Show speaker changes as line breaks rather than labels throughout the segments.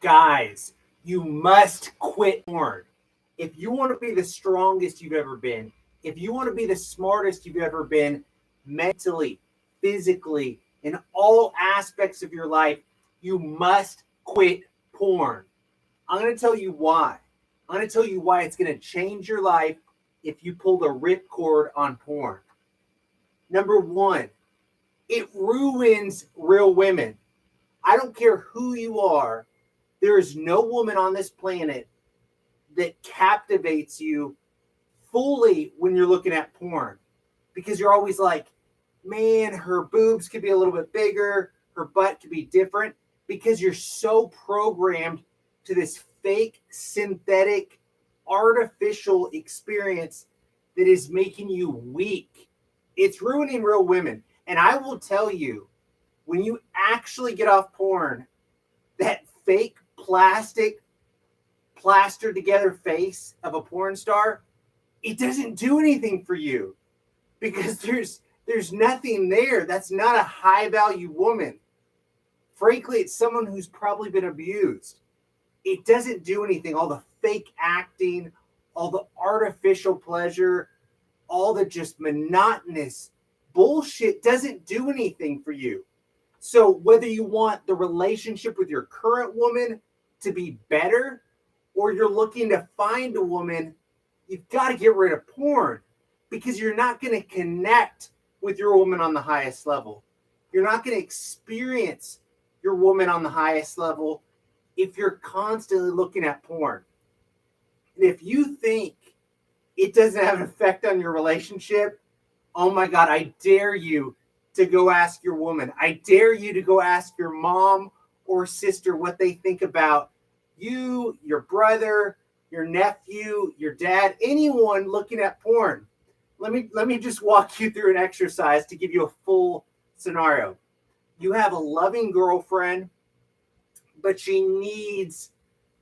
Guys, you must quit porn. If you want to be the strongest you've ever been, if you want to be the smartest you've ever been, mentally, physically, in all aspects of your life, you must quit porn. I'm going to tell you why. I'm going to tell you why it's going to change your life if you pull the ripcord on porn. Number one, it ruins real women. I don't care who you are, there is no woman on this planet that captivates you fully when you're looking at porn, because you're always like, man, her boobs could be a little bit bigger, her butt could be different, because you're so programmed to this fake, synthetic, artificial experience that is making you weak. It's ruining real women. And I will tell you, when you actually get off porn, that fake plastic plastered together face of a porn star, it doesn't do anything for you, because there's nothing there. That's not a high value woman. Frankly, it's someone who's probably been abused. It doesn't do anything. All the fake acting, all the artificial pleasure, all the just monotonous bullshit doesn't do anything for you. So whether you want the relationship with your current woman to be better, or you're looking to find a woman, you've got to get rid of porn, because you're not going to connect with your woman on the highest level. You're not going to experience your woman on the highest level if you're constantly looking at porn. And if you think it doesn't have an effect on your relationship, oh my God, I dare you to go ask your woman. I dare you to go ask your mom or sister what they think about you, your brother, your nephew, your dad, anyone looking at porn. Let me just walk you through an exercise to give you a full scenario. You have a loving girlfriend, but she needs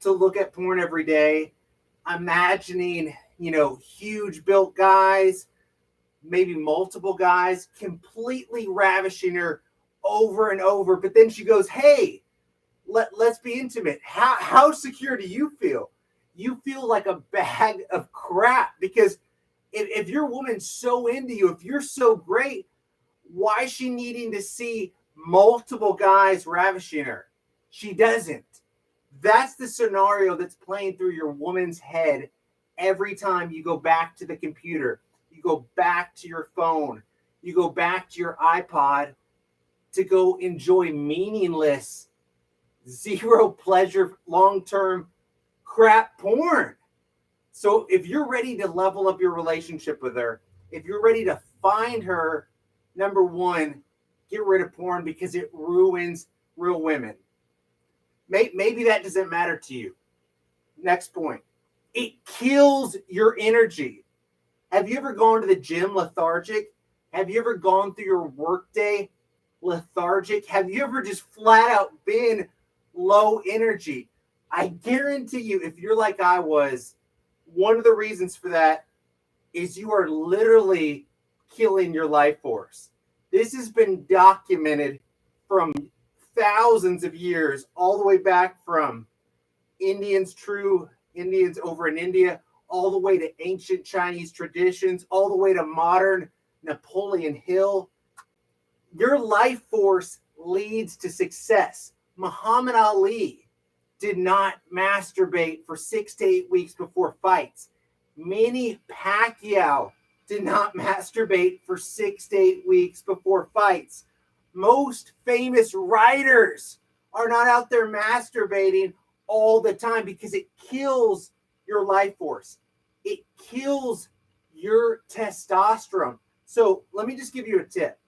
to look at porn every day, imagining, huge built guys, maybe multiple guys, completely ravishing her over and over. But then she goes, hey, let's be intimate. How secure do you feel? You feel like a bag of crap, because if your woman's so into you, if you're so great, why is she needing to see multiple guys ravishing her? She doesn't. That's the scenario that's playing through your woman's head every time you go back to the computer, you go back to your phone, you go back to your iPod to go enjoy meaningless, zero pleasure, long-term crap porn. So if you're ready to level up your relationship with her, if you're ready to find her, number one, get rid of porn, because it ruins real women. Maybe that doesn't matter to you. Next point. It kills your energy. Have you ever gone to the gym lethargic? Have you ever gone through your workday lethargic? Have you ever just flat out been low energy? I guarantee you, if you're like I was, one of the reasons for that is you are literally killing your life force. This has been documented from thousands of years, all the way back from true Indians over in India, all the way to ancient Chinese traditions, all the way to modern Napoleon Hill. Your life force leads to success. Muhammad Ali did not masturbate for 6 to 8 weeks before fights. Manny Pacquiao did not masturbate for 6 to 8 weeks before fights. Most famous writers are not out there masturbating all the time, because it kills your life force. It kills your testosterone. So let me just give you a tip.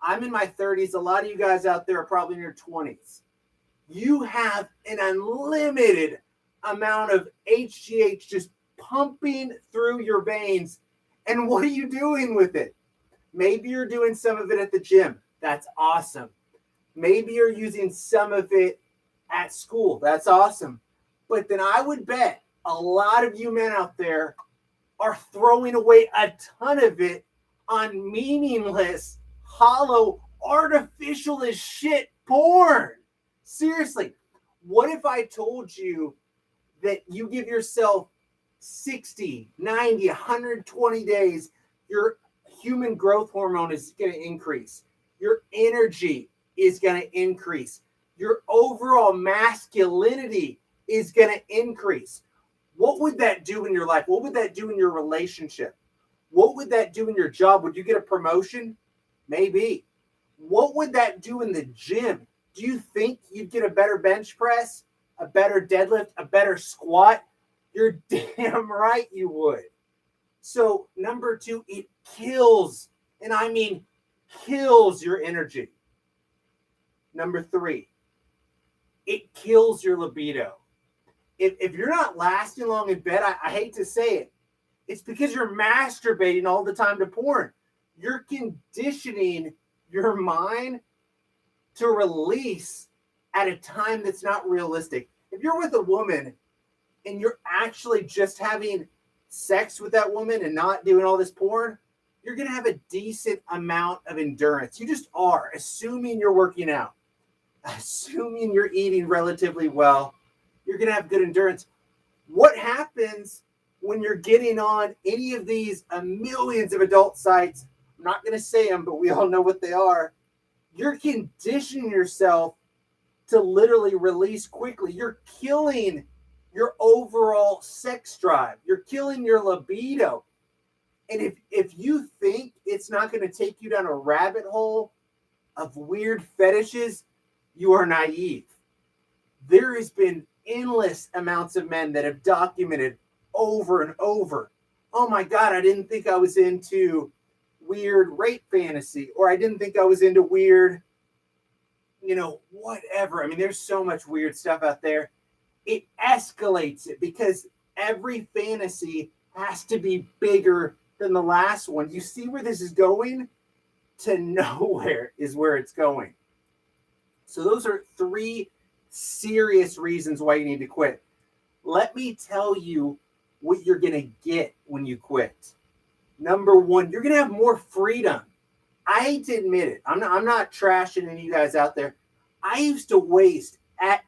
I'm in my 30s. A lot of you guys out there are probably in your 20s. You have an unlimited amount of HGH just pumping through your veins. And what are you doing with it? Maybe you're doing some of it at the gym. That's awesome. Maybe you're using some of it at school. That's awesome. But then I would bet a lot of you men out there are throwing away a ton of it on meaningless, hollow, artificial as shit porn. Seriously, What if I told you that you give yourself 60, 90, 120 days, your human growth hormone is going to increase. Your energy is going to increase. Your overall masculinity is going to increase. What would that do in your life? What would that do in your relationship? What would that do in your job? Would you get a promotion? Maybe. What would that do in the gym? Do you think you'd get a better bench press, a better deadlift, a better squat? You're damn right you would. So, number 2, it kills, and I mean kills your energy. Number 3, it kills your libido. If you're not lasting long in bed, I hate to say it, it's because you're masturbating all the time to porn. You're conditioning your mind to release at a time that's not realistic. If you're with a woman and you're actually just having sex with that woman and not doing all this porn, you're going to have a decent amount of endurance. You just are, assuming you're working out, assuming you're eating relatively well, you're going to have good endurance. What happens when you're getting on any of these millions of adult sites? I'm not going to say them, but we all know what they are. You're conditioning yourself to literally release quickly. You're killing your overall sex drive. You're killing your libido. And if you think it's not going to take you down a rabbit hole of weird fetishes, you are naive. There has been endless amounts of men that have documented over and over, oh my God, I didn't think I was into weird rape fantasy, or I didn't think I was into weird, whatever. I mean, there's so much weird stuff out there. It escalates it because every fantasy has to be bigger than the last one. You see where this is going? To nowhere is where it's going. So those are 3 serious reasons why you need to quit. Let me tell you what you're going to get when you quit. Number 1, you're going to have more freedom. I hate to admit it. I'm not trashing any of you guys out there. I used to waste at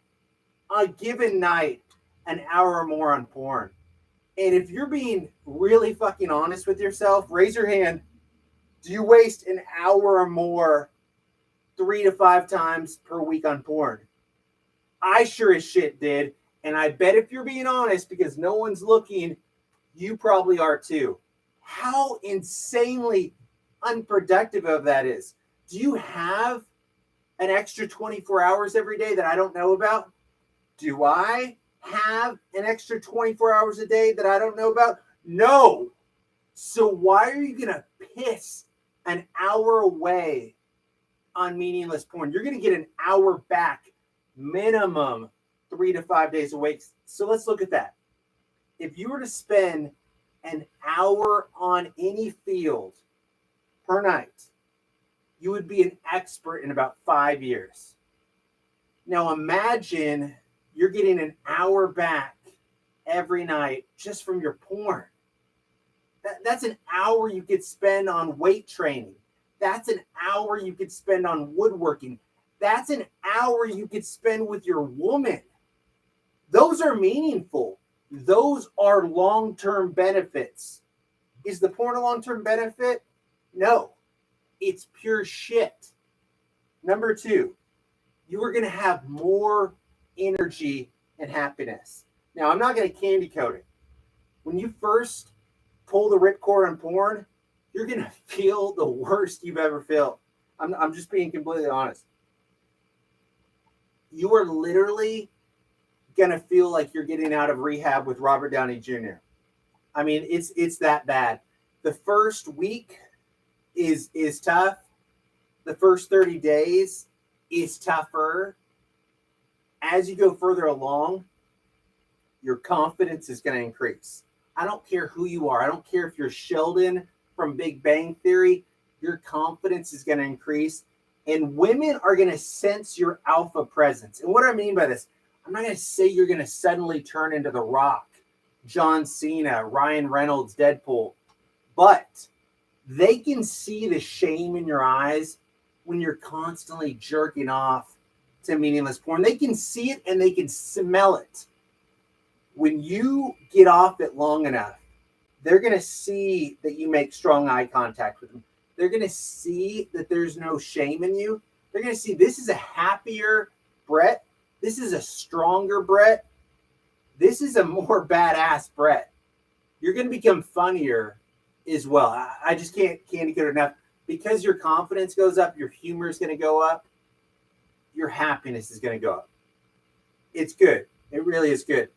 a given night an hour or more on porn. And if you're being really fucking honest with yourself, raise your hand. Do you waste an hour or more 3 to 5 times per week on porn? I sure as shit did. And I bet if you're being honest, because no one's looking, you probably are too. How insanely unproductive of that is. Do you have an extra 24 hours every day that I don't know about? Do I have an extra 24 hours a day that I don't know about? No. So why are you going to piss an hour away on meaningless porn? You're going to get an hour back minimum 3 to 5 days a week. So let's look at that. If you were to spend an hour on any field per night, you would be an expert in about 5 years. Now imagine you're getting an hour back every night just from your porn. That's an hour you could spend on weight training. That's an hour you could spend on woodworking. That's an hour you could spend with your woman. Those are meaningful. Those are long-term benefits. Is the porn a long-term benefit? No. It's pure shit. Number 2, you are going to have more energy and happiness. Now, I'm not going to candy coat it. When you first pull the ripcord on porn, you're going to feel the worst you've ever felt. I'm just being completely honest. You are literally going to feel like you're getting out of rehab with Robert Downey Jr. I mean, it's that bad. The first week is tough. The first 30 days is tougher. As you go further along, your confidence is going to increase. I don't care who you are. I don't care if you're Sheldon from Big Bang Theory. Your confidence is going to increase. And women are going to sense your alpha presence. And what do I mean by this? I'm not going to say you're going to suddenly turn into The Rock, John Cena, Ryan Reynolds, Deadpool. But they can see the shame in your eyes when you're constantly jerking off to meaningless porn. They can see it and they can smell it. When you get off it long enough, they're going to see that you make strong eye contact with them. They're going to see that there's no shame in you. They're going to see this is a happier Brett. This is a stronger Brett. This is a more badass Brett. You're going to become funnier as well. I just can't get it enough. Because your confidence goes up, your humor is going to go up, your happiness is going to go up. It's good. It really is good.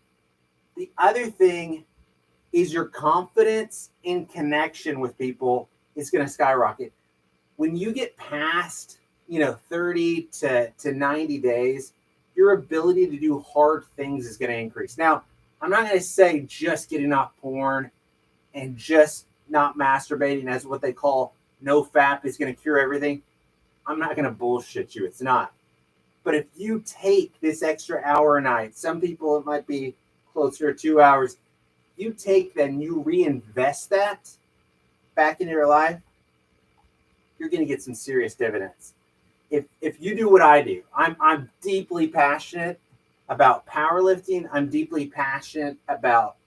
The other thing is your confidence in connection with people is going to skyrocket. When you get past, 30 to 90 days, your ability to do hard things is going to increase. Now, I'm not going to say just getting off porn and just not masturbating as what they call no FAP is going to cure everything. I'm not going to bullshit you. It's not. But if you take this extra hour a night, some people it might be closer to 2 hours. You take that and you reinvest that back into your life, you're going to get some serious dividends. If you do what I do, I'm deeply passionate about powerlifting. I'm deeply passionate about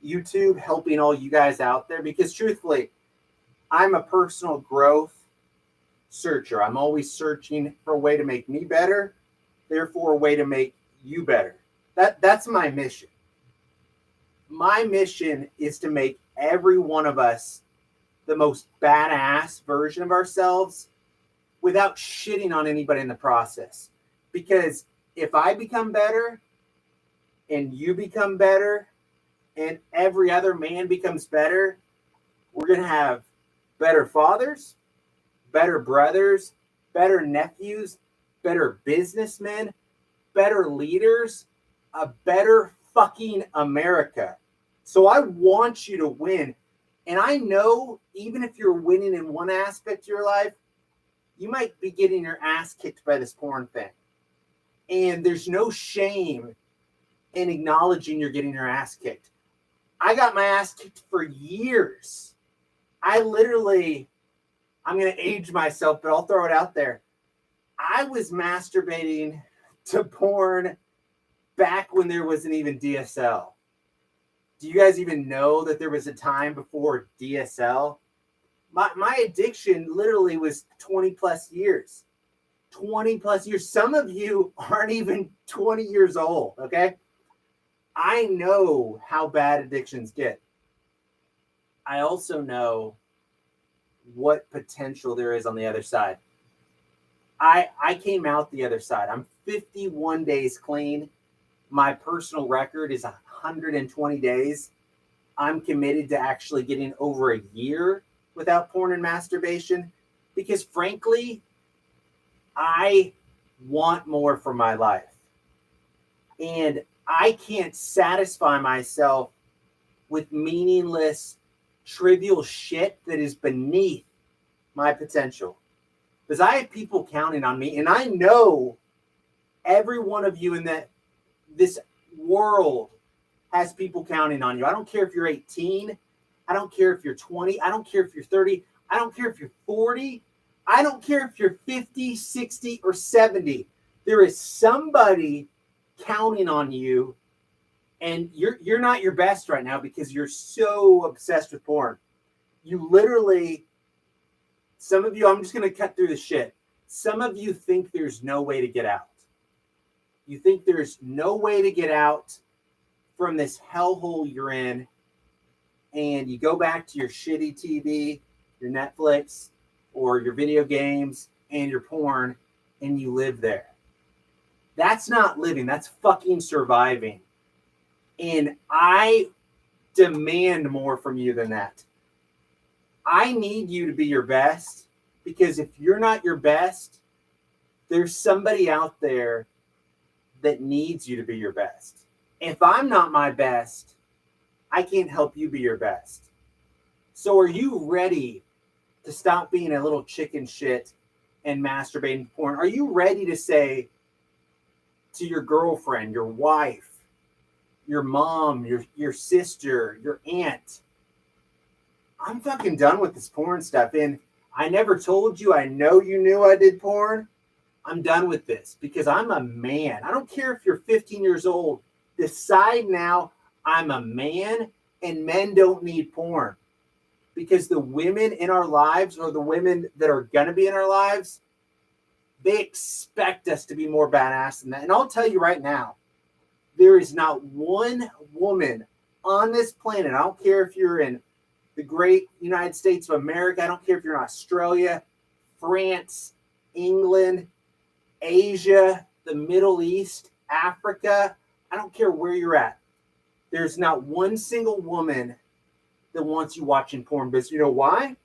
YouTube, helping all you guys out there, because truthfully, I'm a personal growth searcher. I'm always searching for a way to make me better, therefore a way to make you better. That's my mission. My mission is to make every one of us the most badass version of ourselves without shitting on anybody in the process. Because if I become better and you become better and every other man becomes better, we're going to have better fathers, better brothers, better nephews, better businessmen, better leaders, a better fucking America. So I want you to win. And I know even if you're winning in one aspect of your life, you might be getting your ass kicked by this porn thing. And there's no shame in acknowledging you're getting your ass kicked. I got my ass kicked for years. I'm going to age myself, but I'll throw it out there. I was masturbating to porn back when there wasn't even DSL. Do you guys even know that there was a time before DSL? My addiction literally was 20 plus years. 20 plus years. Some of you aren't even 20 years old, okay? I know how bad addictions get. I also know what potential there is on the other side. I came out the other side. I'm 51 days clean. My personal record is 120 days. I'm committed to actually getting over a year without porn and masturbation because, frankly, I want more for my life. And I can't satisfy myself with meaningless, trivial shit that is beneath my potential. Because I have people counting on me, and I know every one of you in this world has people counting on you. I don't care if you're 18. I don't care if you're 20. I don't care if you're 30. I don't care if you're 40. I don't care if you're 50, 60, or 70. There is somebody counting on you, and you're not your best right now because you're so obsessed with porn. You literally, some of you, I'm just going to cut through the shit. Some of you think there's no way to get out. You think there's no way to get out from this hellhole you're in, and you go back to your shitty TV, your Netflix, or your video games, and your porn, and you live there. That's not living. That's fucking surviving. And I demand more from you than that. I need you to be your best, because if you're not your best, there's somebody out there that needs you to be your best. If I'm not my best, I can't help you be your best. So are you ready to stop being a little chicken shit and masturbating to porn? Are you ready to say to your girlfriend, your wife, your mom, your sister, your aunt, I'm fucking done with this porn stuff. And I never told you, I know you knew I did porn. I'm done with this because I'm a man. I don't care if you're 15 years old. Decide now, I'm a man, and men don't need porn. Because the women in our lives, or the women that are going to be in our lives, they expect us to be more badass than that. And I'll tell you right now, there is not one woman on this planet. I don't care if you're in the great United States of America. I don't care if you're in Australia, France, England, Asia, the Middle East, Africa. I don't care where you're at. There's not one single woman that wants you watching porn. But you know why?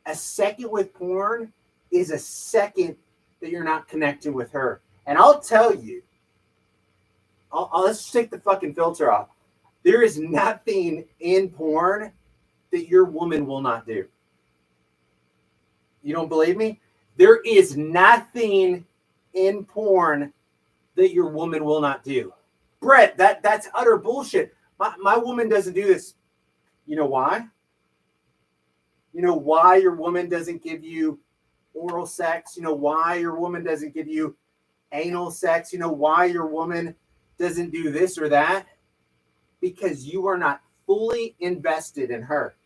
A second with porn is a second that you're not connecting with her. And I'll tell you, let's take the fucking filter off. There is nothing in porn that your woman will not do. You don't believe me? There is nothing in porn that your woman will not do. Brett, that's utter bullshit. My woman doesn't do this. You know why? You know why your woman doesn't give you oral sex? You know why your woman doesn't give you anal sex? You know why your woman doesn't do this or that? Because you are not fully invested in her.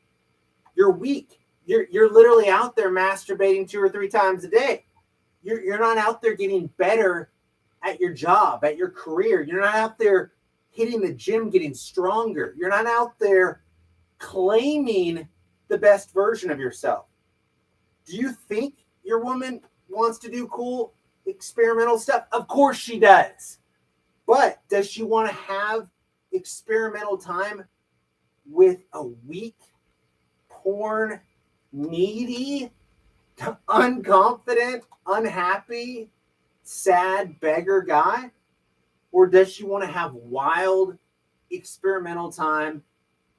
You're weak. You're literally out there masturbating 2 or 3 times a day. You're not out there getting better at your job, at your career. You're not out there hitting the gym, getting stronger. You're not out there claiming the best version of yourself. Do you think your woman wants to do cool experimental stuff? Of course she does. But does she want to have experimental time with a weak, porn, needy, unconfident, unhappy, sad beggar guy? Or does she want to have wild, experimental time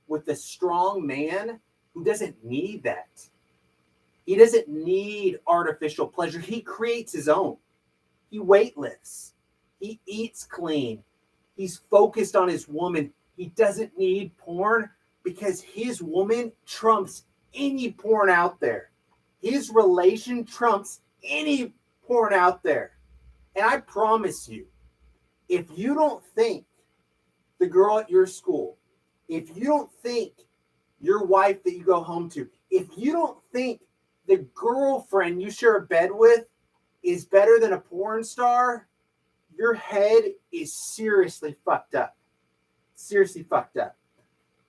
with a strong man who doesn't need that? He doesn't need artificial pleasure. He creates his own. He weightlifts. He eats clean. He's focused on his woman. He doesn't need porn because his woman trumps any porn out there. His relation trumps any porn out there. And I promise you, if you don't think the girl at your school, if you don't think your wife that you go home to, if you don't think the girlfriend you share a bed with is better than a porn star, your head is seriously fucked up. Seriously fucked up.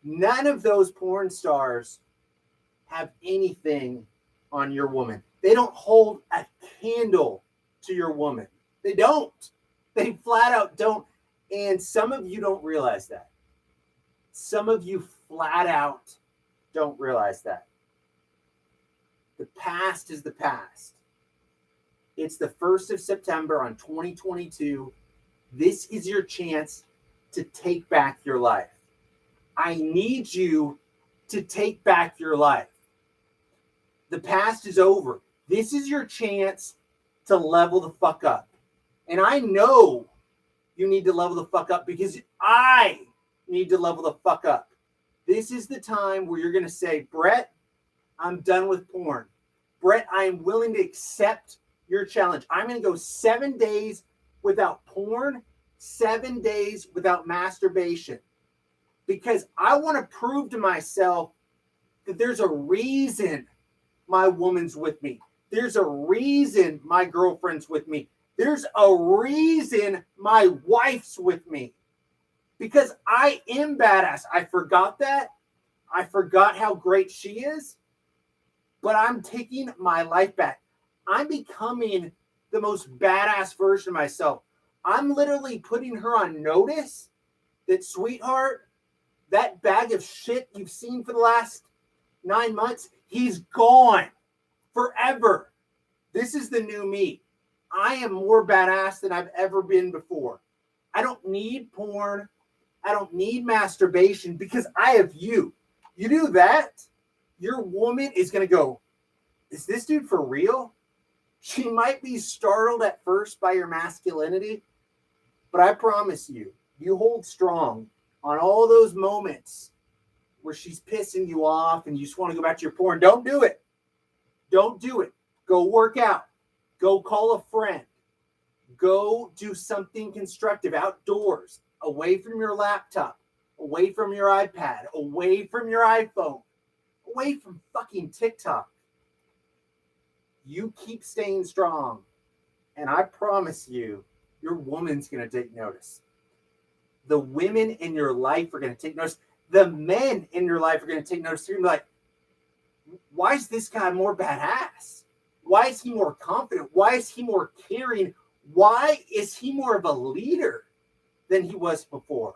None of those porn stars have anything on your woman. They don't hold a candle to your woman. They don't. They flat out don't. And some of you don't realize that. Some of you flat out don't realize that. The past is the past. It's the 1st of September on 2022. This is your chance to take back your life. I need you to take back your life. The past is over. This is your chance to level the fuck up. And I know you need to level the fuck up because I need to level the fuck up. This is the time where you're going to say, Brett, I'm done with porn. Brett, I am willing to accept your challenge. I'm going to go 7 days without porn, 7 days without masturbation, because I want to prove to myself that there's a reason my woman's with me. There's a reason my girlfriend's with me. There's a reason my wife's with me, because I am badass. I forgot that. I forgot how great she is, but I'm taking my life back. I'm becoming the most badass version of myself. I'm literally putting her on notice that, sweetheart, that bag of shit you've seen for the last 9 months, he's gone forever. This is the new me. I am more badass than I've ever been before. I don't need porn. I don't need masturbation because I have you. You do that, your woman is going to go, is this dude for real? She might be startled at first by your masculinity, but I promise you, you hold strong on all those moments where she's pissing you off and you just want to go back to your porn. Don't do it. Don't do it. Go work out. Go call a friend. Go do something constructive outdoors, away from your laptop, away from your iPad, away from your iPhone, away from fucking TikTok. You keep staying strong, and I promise you, your woman's going to take notice. The women in your life are going to take notice. The men in your life are going to take notice. You're going to be like, why is this guy more badass? Why is he more confident? Why is he more caring? Why is he more of a leader than he was before?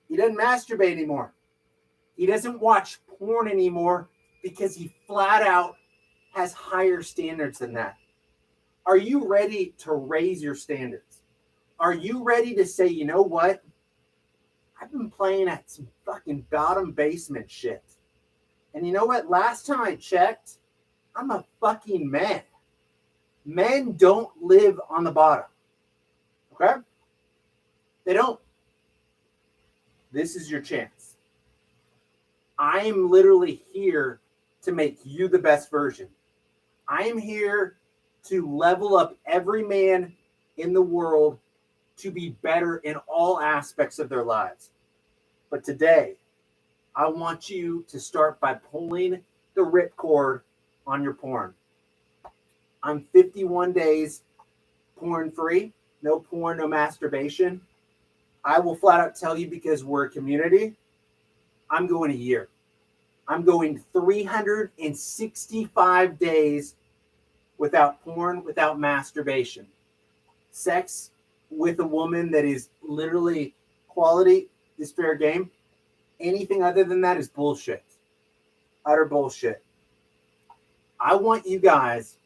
He doesn't masturbate anymore. He doesn't watch porn anymore because he flat out has higher standards than that. Are you ready to raise your standards? Are you ready to say, you know what? I've been playing at some fucking bottom basement shit. And you know what? Last time I checked, I'm a fucking man. Men don't live on the bottom. Okay? They don't. This is your chance. I am literally here to make you the best version. I am here to level up every man in the world to be better in all aspects of their lives. But today, I want you to start by pulling the ripcord on your porn. I'm 51 days porn free. No porn, no masturbation. I will flat out tell you, because we're a community, I'm going a year. I'm going 365 days without porn, without masturbation. Sex with a woman that is literally quality is fair game. Anything other than that is bullshit. Utter bullshit. I want you guys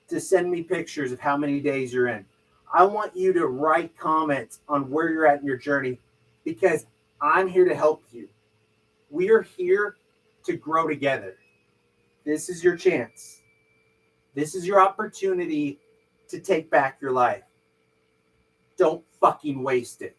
to send me pictures of how many days you're in. I want you to write comments on where you're at in your journey, because I'm here to help you. We are here to grow together. This is your chance. This is your opportunity to take back your life. Don't fucking waste it.